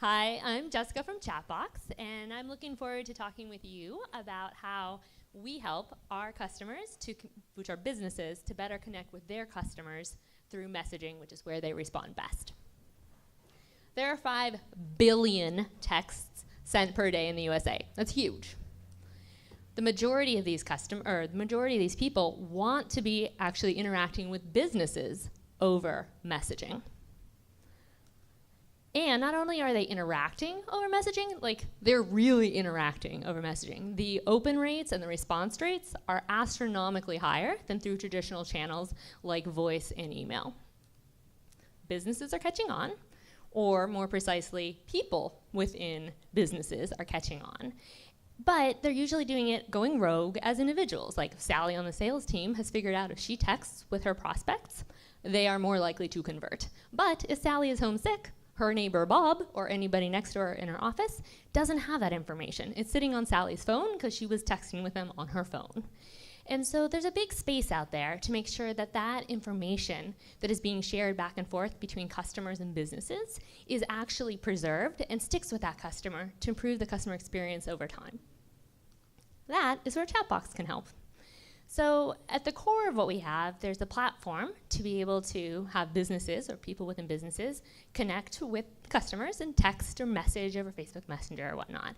Hi, I'm Jessica from Chatbox, and I'm looking forward to talking with you about how we help our customers, which are businesses, to better connect with their customers through messaging, which is where they respond best. There are 5 billion texts sent per day in the USA. That's huge. The majority of these people want to be actually interacting with businesses over messaging. And not only are they interacting over messaging, like they're really interacting over messaging. The open rates and the response rates are astronomically higher than through traditional channels like voice and email. Businesses are catching on, or more precisely, people within businesses are catching on. But they're usually doing it going rogue as individuals. Like Sally on the sales team has figured out if she texts with her prospects, they are more likely to convert. But if Sally is homesick, her neighbor Bob, or anybody next to her in her office, doesn't have that information. It's sitting on Sally's phone because she was texting with them on her phone. And so there's a big space out there to make sure that that information that is being shared back and forth between customers and businesses is actually preserved and sticks with that customer to improve the customer experience over time. That is where Chatbox can help. So at the core of what we have, there's a platform to be able to have businesses or people within businesses connect with customers and text or message over Facebook Messenger or whatnot.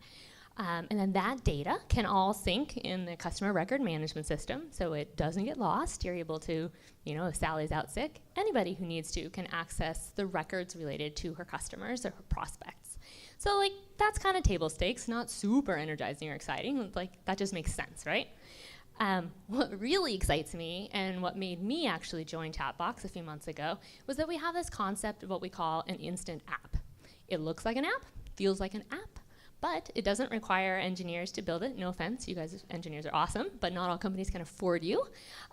And then that data can all sync in the customer record management system so it doesn't get lost. You're able to, if Sally's out sick, anybody who needs to can access the records related to her customers or her prospects. So that's kind of table stakes, not super energizing or exciting. That just makes sense, right? What really excites me and what made me actually join Chatbox a few months ago was that we have this concept of what we call an instant app. It looks like an app, feels like an app, but it doesn't require engineers to build it. No offense, you guys engineers are awesome, but not all companies can afford you.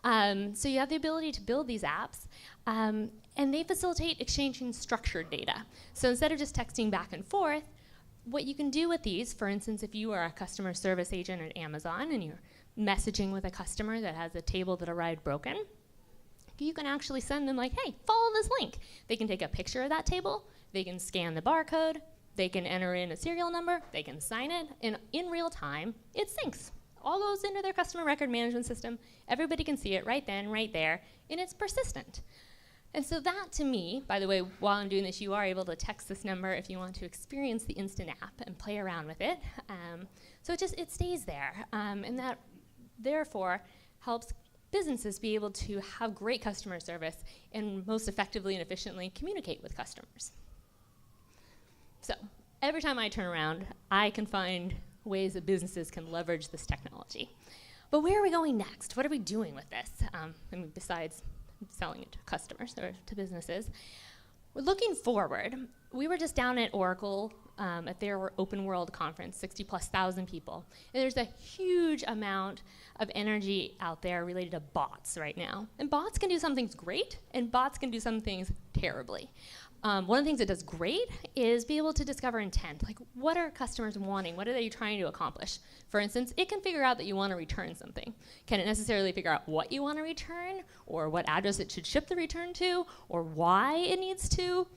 So you have the ability to build these apps, and they facilitate exchanging structured data. So instead of just texting back and forth, what you can do with these, for instance, if you are a customer service agent at Amazon and you're messaging with a customer that has a table that arrived broken, you can actually send them hey, follow this link. They can take a picture of that table, they can scan the barcode, they can enter in a serial number, they can sign it, and in real time, it syncs. All goes into their customer record management system. Everybody can see it right then, right there, and it's persistent. And so that, to me, by the way, while I'm doing this, you are able to text this number if you want to experience the Instant app and play around with it. So it stays there, and that therefore helps businesses be able to have great customer service and most effectively and efficiently communicate with customers. So every time I turn around, I can find ways that businesses can leverage this technology. But where are we going next? What are we doing with this? Besides selling it to customers or to businesses. We're looking forward. We were just down at Oracle at their Open World conference, 60,000+ people. And there's a huge amount of energy out there related to bots right now. And bots can do some things great, and bots can do some things terribly. One of the things it does great is be able to discover intent. What are customers wanting? What are they trying to accomplish? For instance, it can figure out that you want to return something. Can it necessarily figure out what you want to return, or what address it should ship the return to, or why it needs to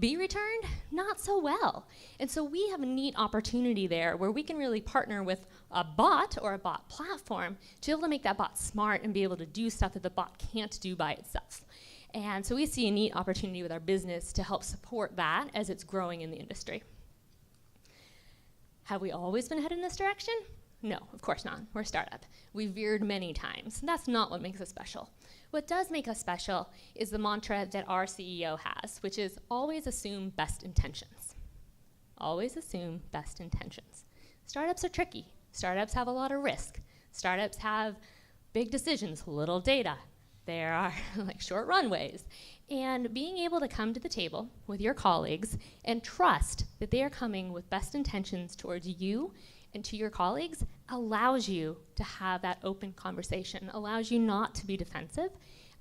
be returned? Not so well. And so we have a neat opportunity there where we can really partner with a bot or a bot platform to be able to make that bot smart and be able to do stuff that the bot can't do by itself. And so we see a neat opportunity with our business to help support that as it's growing in the industry. Have we always been headed in this direction? No, of course not. We're a startup. We've veered many times. That's not what makes us special. What does make us special is the mantra that our CEO has, which is always assume best intentions. Always assume best intentions. Startups are tricky. Startups have a lot of risk. Startups have big decisions, little data. There are short runways. And being able to come to the table with your colleagues and trust that they are coming with best intentions towards you and to your colleagues allows you to have that open conversation, allows you not to be defensive,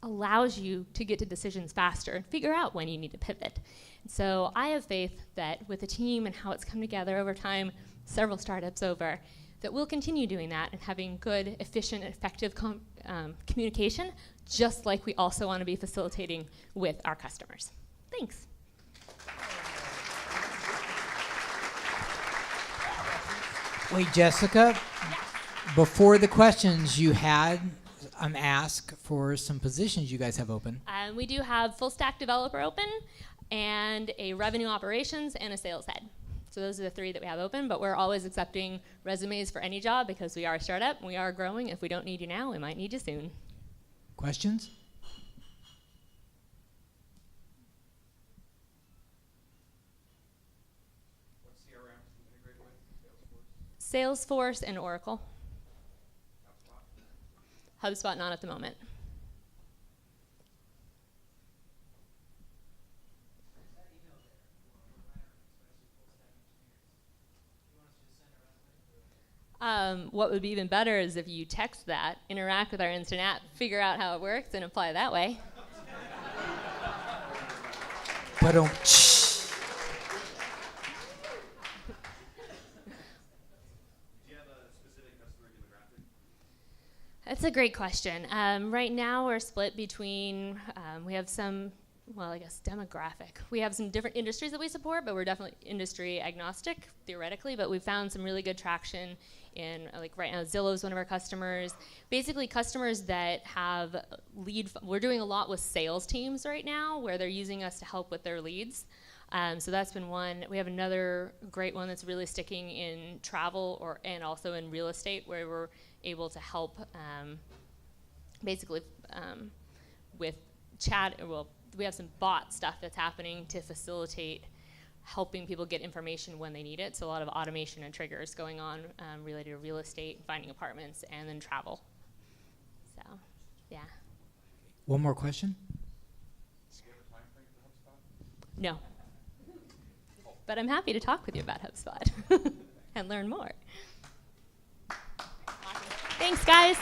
allows you to get to decisions faster and figure out when you need to pivot. And so I have faith that with the team and how it's come together over time, several startups over, that we'll continue doing that and having good, efficient, effective communication, just like we also want to be facilitating with our customers. Thanks. Wait, Jessica, before the questions, you had ask for some positions you guys have open. We do have full stack developer open, and a revenue operations, and a sales head. So those are the 3 that we have open, but we're always accepting resumes for any job because we are a startup and we are growing. If we don't need you now, we might need you soon. Questions? What CRM do you integrate with? Salesforce? Salesforce and Oracle. HubSpot? HubSpot, not at the moment. What would be even better is if you text that, interact with our instant app, figure out how it works, and apply that way. But Do you have a specific customer demographic? That's a great question. Right now we're split between, we have some, well, I guess demographic. We have some different industries that we support, but we're definitely industry agnostic, theoretically, but we've found some really good traction in, like right now, Zillow's one of our customers. Basically customers that have we're doing a lot with sales teams right now, where they're using us to help with their leads. So that's been one. We have another great one that's really sticking in travel and also in real estate, where we're able to help basically with chat. Well, we have some bot stuff that's happening to facilitate helping people get information when they need it. So a lot of automation and triggers going on related to real estate, finding apartments, and then travel. So, yeah. one more question? Do you have a time frame for HubSpot? No. But I'm happy to talk with you about HubSpot and learn more. Awesome. Thanks, guys.